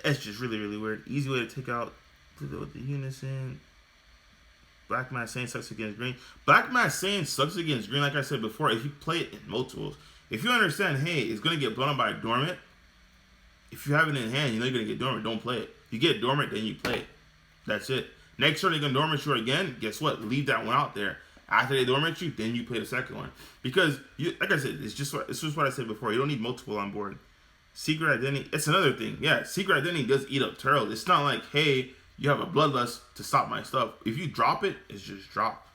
It's just really, really weird. Easy way to take out with the Unison. Black Mad Saiyan sucks against green. Black Mad Saiyan sucks against green, like I said before, if you play it in multiples. If you understand, hey, it's going to get blown up by a dormant. If you have it in hand, you know you're going to get dormant. Don't play it. You get dormant, then you play it. That's it. Next turn, they're going to dormant you again. Guess what? Leave that one out there. After they dormant you, then you play the second one. Because, like I said, it's just what I said before. You don't need multiple on board. Secret Identity, it's another thing. Yeah, Secret Identity does eat up Turos. It's not like, hey, you have a Bloodlust to stop my stuff. If you drop it, it's just drop.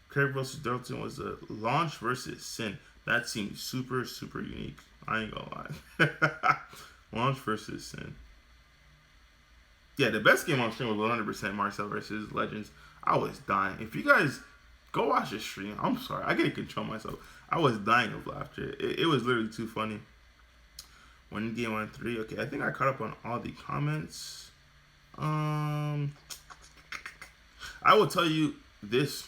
Crave vs. Dalton was a launch versus Sin. That seems super, super unique. I ain't gonna lie. Launch versus Sin. Yeah, the best game on stream was 100% Marcel versus Legends. I was dying. If you guys go watch the stream, I'm sorry. I can't control myself. I was dying of laughter. It was literally too funny. 1 game on 3. Okay, I think I caught up on all the comments. I will tell you this.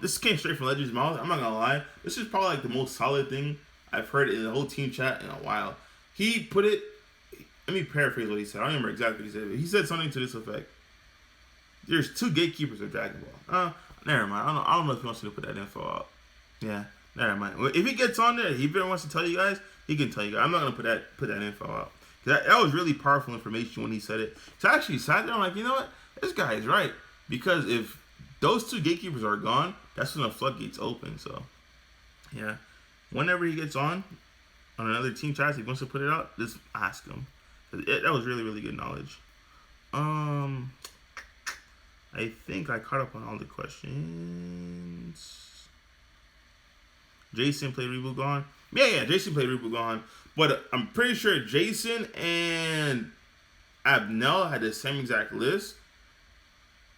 This came straight from Legends' mouth. I'm not gonna lie. This is probably like the most solid thing I've heard in the whole team chat in a while. He put it. Let me paraphrase what he said. I don't remember exactly what he said, but he said something to this effect. There's 2 gatekeepers of Dragon Ball. Never mind. I don't know if he wants me to put that info out. Yeah, never mind. If he gets on there, if he really wants to tell you guys, he can tell you guys. I'm not gonna put that info out. That was really powerful information when he said it. So I actually sat there. I'm like, you know what? This guy is right, because if those 2 gatekeepers are gone, that's when the floodgates open. So Yeah. Whenever he gets on another team chat, if he wants to put it out, just ask him. That was really, really good knowledge. I think I caught up on all the questions. Jason played Reboot Gone. Yeah, Jason played Reboot Gone. But I'm pretty sure Jason and Abnell had the same exact list.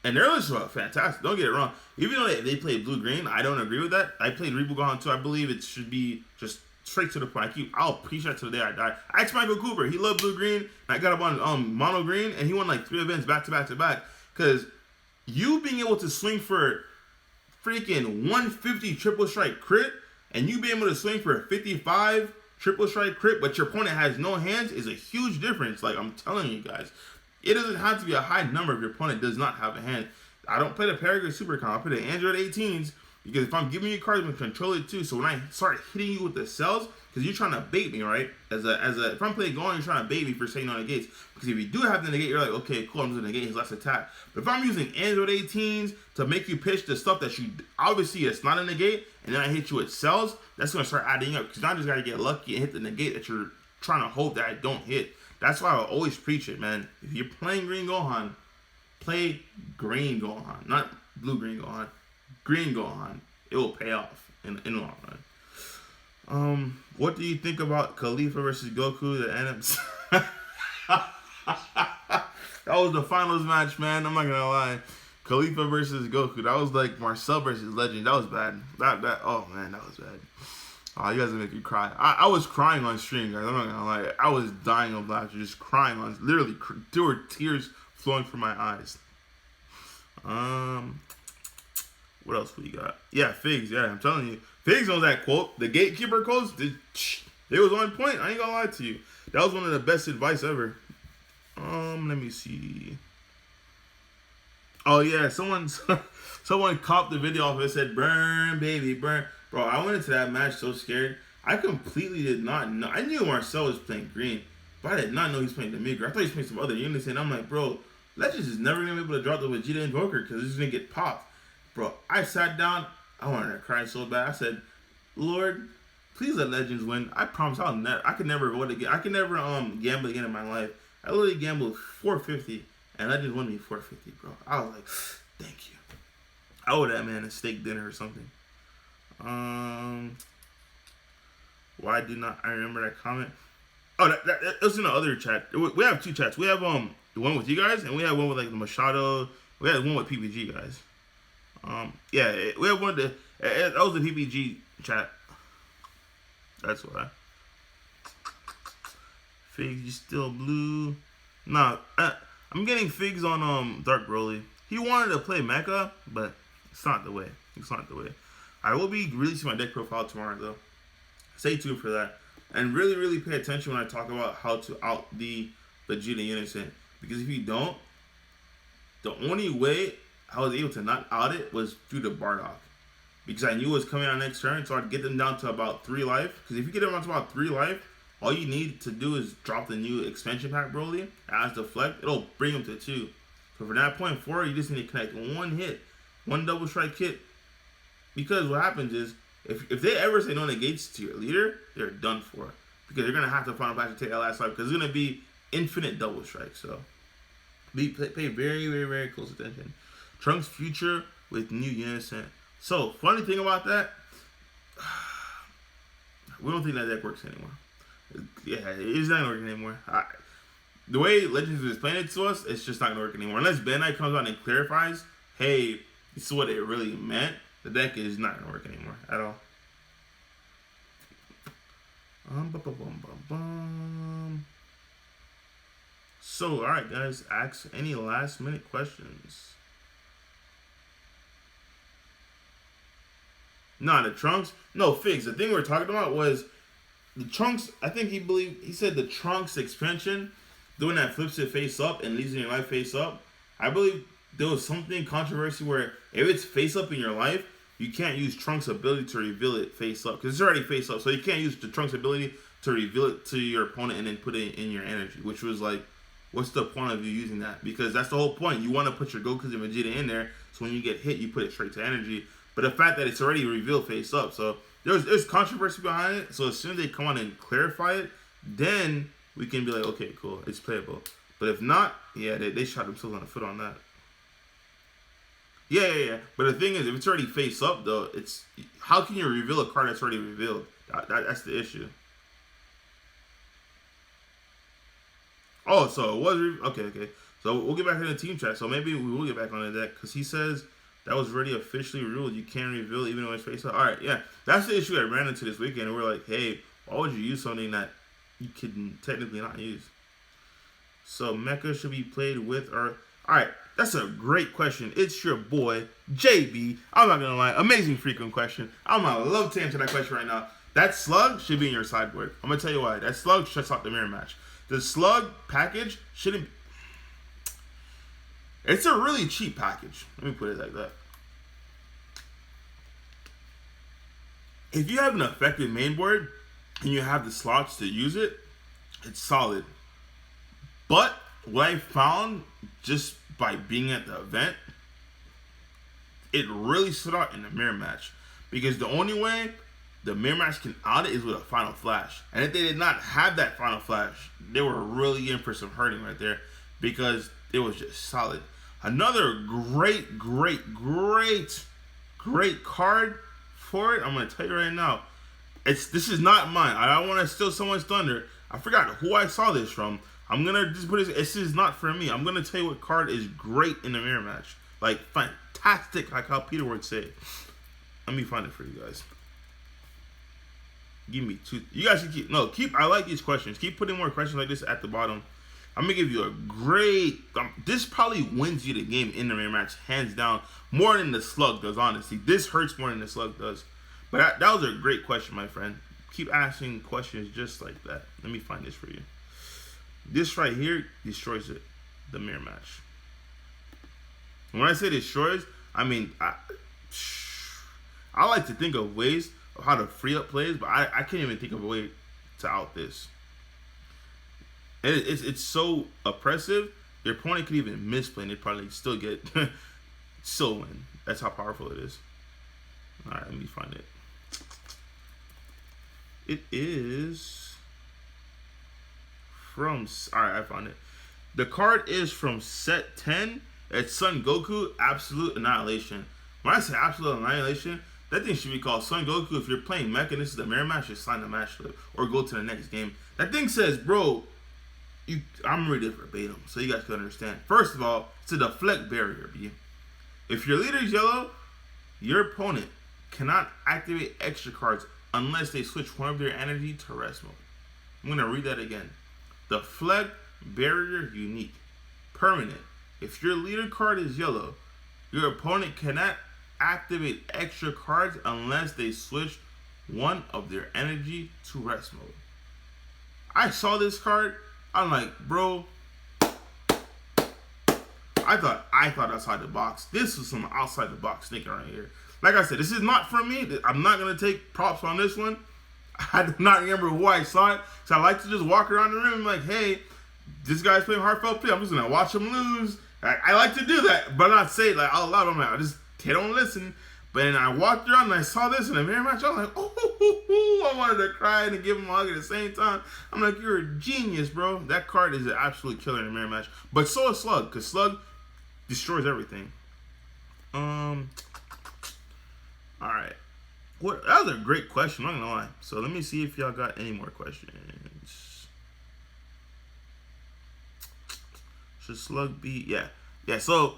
And their lists were fantastic. Don't get it wrong. Even though they played Blue Green, I don't agree with that. I played Reboot Gone too. I believe it should be just straight to the point. I'll preach that to the day I die. I asked Michael Cooper. He loved Blue Green. And I got him on Mono Green. And he won like 3 events back to back to back. Because you being able to swing for freaking 150 triple strike crit, and you being able to swing for a 55 triple strike crit, but your opponent has no hands, is a huge difference. Like, I'm telling you guys. It doesn't have to be a high number if your opponent does not have a hand. I don't play the Paragon Super Con. I play the Android 18s, because if I'm giving you cards, I'm going to control it too. So when I start hitting you with the cells, because you're trying to bait me, right? If I'm playing going, you're trying to bait me for saying no negates. Because if you do have the negate, you're like, okay, cool, I'm just going to negate his last attack. But if I'm using Android 18s to make you pitch the stuff that you obviously it's not a negate, and then I hit you with cells, that's going to start adding up. Because now I just got to get lucky and hit the negate that you're trying to hope that I don't hit. That's why I always preach it, man. If you're playing Green Gohan, play Green Gohan, not Blue Green Gohan. Green Gohan. It will pay off in the long run. What do you think about Khalifa versus Goku? The NMs. That was the finals match, man. I'm not gonna lie. Khalifa versus Goku. That was like Marcel versus Legend. That was bad. Oh man, that was bad. Oh, you guys are making me cry. I was crying on stream, guys. I'm not gonna lie. I was dying of laughter, just crying on. Literally, there were tears flowing from my eyes. What else we got? Yeah, Figs. Yeah, I'm telling you. Figs knows that quote. The gatekeeper quotes, it was on point. I ain't gonna lie to you. That was one of the best advice ever. Let me see. Oh yeah, someone copped the video off. It said, "Burn, baby, burn." Bro, I went into that match so scared. I completely did not know. I knew Marcel was playing green, but I did not know he was playing Demigra. I thought he was playing some other units, and I'm like, bro, Legends is never gonna be able to drop the Vegeta Invoker because he's gonna get popped. Bro, I sat down. I wanted to cry so bad. I said, Lord, please let Legends win. I promise I could never vote again. I could never gamble again in my life. I literally gambled $450 and Legends won me $450, bro. I was like, thank you. I owe that man a steak dinner or something. Why did not I remember that comment? Oh, that was in the other chat. We have 2 chats. We have the one with you guys, and we have one with like the Machado. We had one with PPG guys. Yeah, we have one. That was the PPG chat. That's why. Figs, you still blue? Nah, I'm getting Figs on Dark Broly. He wanted to play Mecha, but it's not the way. It's not the way. I will be releasing my deck profile tomorrow, though. Stay tuned for that. And really, really pay attention when I talk about how to out the Vegeta Unison. Because if you don't, the only way I was able to not out it was through the Bardock. Because I knew it was coming out next turn, so I'd get them down to about 3 life. Because if you get them down to about 3 life, all you need to do is drop the new expansion pack Broly as deflect. It'll bring them to 2. So from that point forward, you just need to connect 1 hit, 1 double strike hit. Because what happens is, if they ever say no negates to your leader, they're done for. Because they're going to have to final patch to take that last life. Because it's going to be infinite double strike. So pay very, very, very close attention. Trunks' future with new Unison. So, funny thing about that, we don't think that deck works anymore. Yeah, it's not working anymore. The way Legends is explaining it to us, it's just not going to work anymore. Unless Bandai comes out and clarifies, hey, this is what it really meant, the deck is not going to work anymore at all. So, alright guys, ask any last minute questions. Nah, the Trunks. No, Figs. The thing we were talking about was the Trunks. I think he said the Trunks expansion, doing that flips it face up and leaves it in your life face up. I believe there was something controversy where if it's face up in your life, you can't use Trunks' ability to reveal it face up because it's already face up. So you can't use the Trunks' ability to reveal it to your opponent and then put it in your energy, which was like, what's the point of you using that? Because that's the whole point. You want to put your Gokus and Vegeta in there, so when you get hit, you put it straight to energy. But the fact that it's already revealed face up, so there's controversy behind it. So as soon as they come on and clarify it, then we can be like, okay, cool, it's playable. But if not, yeah, they shot themselves on the foot on that. Yeah. But the thing is, if it's already face up, though, it's how can you reveal a card that's already revealed? That's the issue. Oh, so it was okay. So we'll get back to the team chat. So maybe we will get back on that because he says that was already officially ruled. You can't reveal even though it's face up. All right, yeah, that's the issue I ran into this weekend. And we're like, hey, why would you use something that you can technically not use? So Mecha should be played with or... Alright, that's a great question. It's your boy, JB. I'm not gonna lie, amazing frequent question. I'm gonna love to answer that question right now. That Slug should be in your sideboard. I'm gonna tell you why. That Slug shuts out the mirror match. The Slug package shouldn't... It's a really cheap package. Let me put it like that. If you have an effective main board and you have the slots to use it, it's solid. But what I found just by being at the event, it really stood out in the mirror match. Because the only way the mirror match can out it is with a final flash. And if they did not have that final flash, they were really in for some hurting right there. Because it was just solid. Another great card for it, I'm going to tell you right now. This is not mine. I don't want to steal someone's thunder. I forgot who I saw this from. I'm going to just put this is not for me. I'm going to tell you what card is great in the mirror match. Like, fantastic, like how Peter would say. Let me find it for you guys. Give me two. You guys should keep, I like these questions. Keep putting more questions like this at the bottom. I'm going to give you a great, this probably wins you the game in the mirror match, hands down, more than the Slug does, honestly. This hurts more than the Slug does. But that was a great question, my friend. Keep asking questions just like that. Let me find this for you. This right here destroys it, the mirror match. And when I say destroys, I mean, I like to think of ways of how to free up plays, but I can't even think of a way to out this. It's so oppressive, your opponent could even misplay and they probably still get, still win. That's how powerful it is. Alright, let me find it. It is... Alright, I found it. The card is from set 10. It's Son Goku Absolute Annihilation. When I say Absolute Annihilation, that thing should be called Son Goku. If you're playing Mecha and this is the mirror match, just sign the match slip or go to the next game. That thing says, bro, I'm reading it verbatim so you guys can understand. First of all, it's a deflect barrier, B. If your leader is yellow, your opponent cannot activate extra cards unless they switch one of their energy to rest mode. I'm going to read that again. Deflect barrier unique. Permanent. If your leader card is yellow, your opponent cannot activate extra cards unless they switch one of their energy to rest mode. I saw this card. I'm like, bro, I thought outside the box. This was some outside the box thinking right here. Like I said, this is not from me. I'm not going to take props on this one. I do not remember who I saw it. So I like to just walk around the room and be like, hey, this guy's playing Heartfelt plea. I'm just going to watch him lose. I like to do that, but not say it like out loud. I'm like, they don't listen. But then I walked around and I saw this in a mirror match. I was like, oh, I wanted to cry and give him a hug at the same time. I'm like, you're a genius, bro. That card is an absolute killer in a mirror match. But so is Slug, because Slug destroys everything. All right. That was a great question, I'm not gonna lie. So let me see if y'all got any more questions. Should Slug be? Yeah, so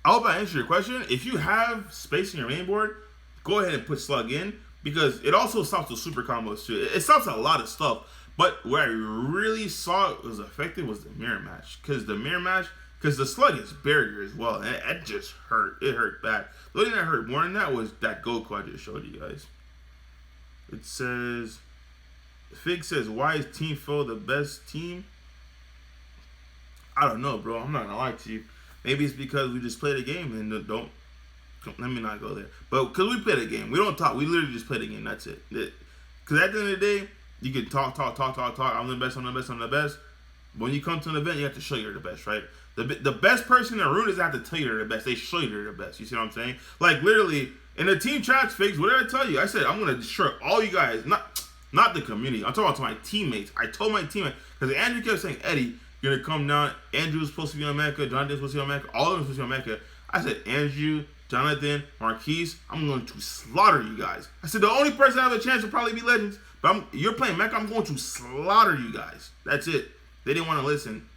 I hope I answered your question. If you have space in your main board, go ahead and put Slug in, because it also stops the super combos too. It stops a lot of stuff, but where I really saw it was effective was the mirror match, because the Slug is barrier as well, and it just hurt. It hurt bad. The only thing that hurt more than that was that Goku I just showed you guys. It says, Fig says, why is Team Foe the best team? I don't know, bro. I'm not gonna lie to you. Maybe it's because we just played a game and let me not go there. But because we played a game, we don't talk. We literally just played a game. That's it. Because at the end of the day, you can talk. I'm the best. When you come to an event, you have to show you're the best, right? The best person in the room doesn't have to tell you they're the best. They show you they're the best. You see what I'm saying? Like, literally, In the team chats, Figs, what did I tell you? I said I'm gonna destroy all you guys, not the community. I'm talking about to my teammates. I told my teammates because Andrew kept saying, Eddie, you're gonna come down. Andrew's supposed to be on Mecha. Jonathan's supposed to be on Mecha. All of them supposed to be on Mecha. I said, Andrew, Jonathan, Marquise, I'm going to slaughter you guys. I said the only person that have a chance will probably be Legends. But you're playing Mecha. I'm going to slaughter you guys. That's it. They didn't want to listen.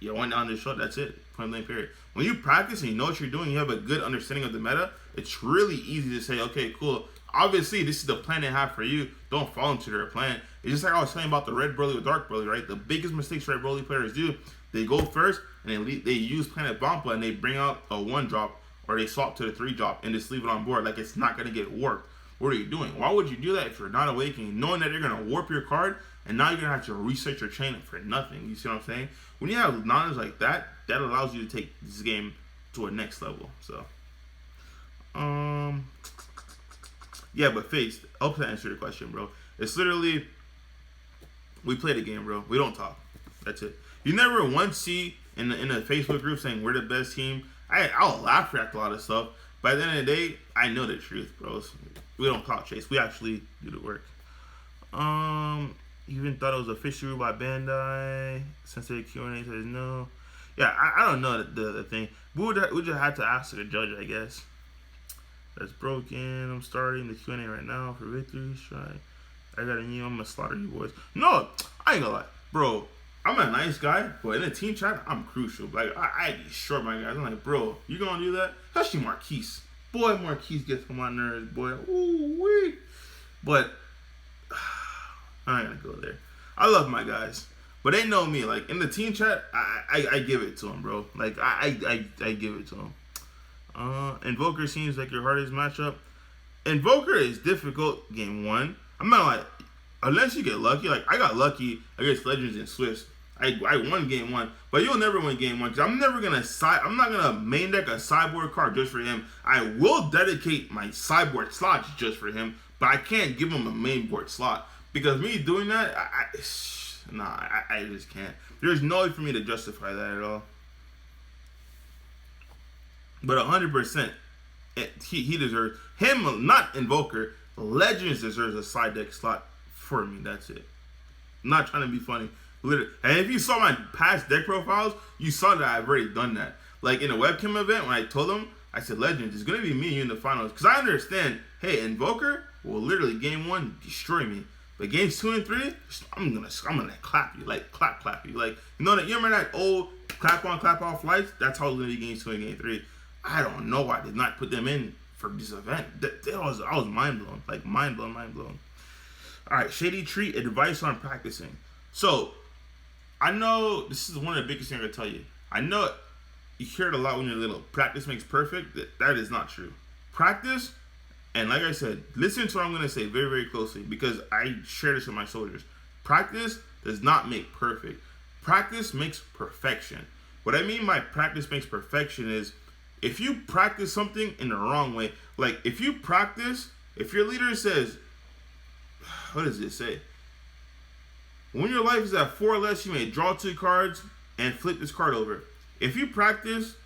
You went down the show. That's it. Point blank period. When you practice and you know what you're doing, you have a good understanding of the meta. It's really easy to say, okay, cool. Obviously, this is the plan they have for you. Don't fall into their plan. It's just like I was saying about the Red Broly with Dark Broly, right? The biggest mistakes Red Broly players do, they go first and they use Planet Bomba and they bring out a 1-drop or they swap to the 3-drop and just leave it on board like it's not going to get warped. What are you doing? Why would you do that if you're not awakening, knowing that they're going to warp your card and now you're going to have to research your chain for nothing? You see what I'm saying? When you have knowledge like that, that allows you to take this game to a next level. So, yeah, but Face, I hope that answered your question, bro. It's literally, we play the game, bro. We don't talk. That's it. You never once see in the Facebook group saying we're the best team. I'll laugh at a lot of stuff. By the end of the day, I know the truth, bros. We don't talk, Chase. We actually do the work. Even thought it was official by Bandai. Since the Q&A says no. Yeah, I don't know the thing. We just had to ask the judge, I guess. That's broken. I'm starting the Q&A right now for victory strike. I got a new. I'm gonna slaughter you boys. No, I ain't gonna lie, bro. I'm a nice guy, but in a team chat, I'm crucial. Like I destroy my guys. I'm like, bro, you gonna do that? Especially Marquise. Boy, Marquise gets on my nerves, boy. Ooh wee. But I ain't gonna go there. I love my guys, but they know me. Like in the team chat, I give it to them, bro. Like I give it to them. Invoker seems like your hardest matchup. Invoker is difficult game 1. I'm not like, unless you get lucky. Like I got lucky against Legends and Swiss. I won game 1, but you'll never win game 1 because I'm not gonna main deck a sideboard card just for him. I will dedicate my sideboard slots just for him, but I can't give him a main board slot because me doing that, I just can't. There's no way for me to justify that at all. But 100%, he deserves him. Not Invoker. Legends deserves a side deck slot for me. That's it. I'm not trying to be funny. Literally. And if you saw my past deck profiles, you saw that I've already done that. Like in a webcam event, when I told them, I said, Legends, it's going to be me and you in the finals. Because I understand, hey, Invoker will literally game 1 destroy me. But games 2 and 3, I'm gonna clap you. Like, clap you. Like, you remember that old clap on, clap off lights? That's how it's going to be games 2 and game 3. I don't know why I did not put them in for this event. I was mind blown. Like, mind blown. All right, Shady Tree, advice on practicing. So, I know this is one of the biggest things I can tell you. I know you hear it a lot when you're little. Practice makes perfect. That is not true. Practice, and like I said, listen to what I'm going to say very, very closely because I share this with my soldiers. Practice does not make perfect. Practice makes perfection. What I mean by practice makes perfection is if you practice something in the wrong way, like if your leader says, what does it say? When your life is at 4 or less, you may draw 2 cards and flip this card over. If you practice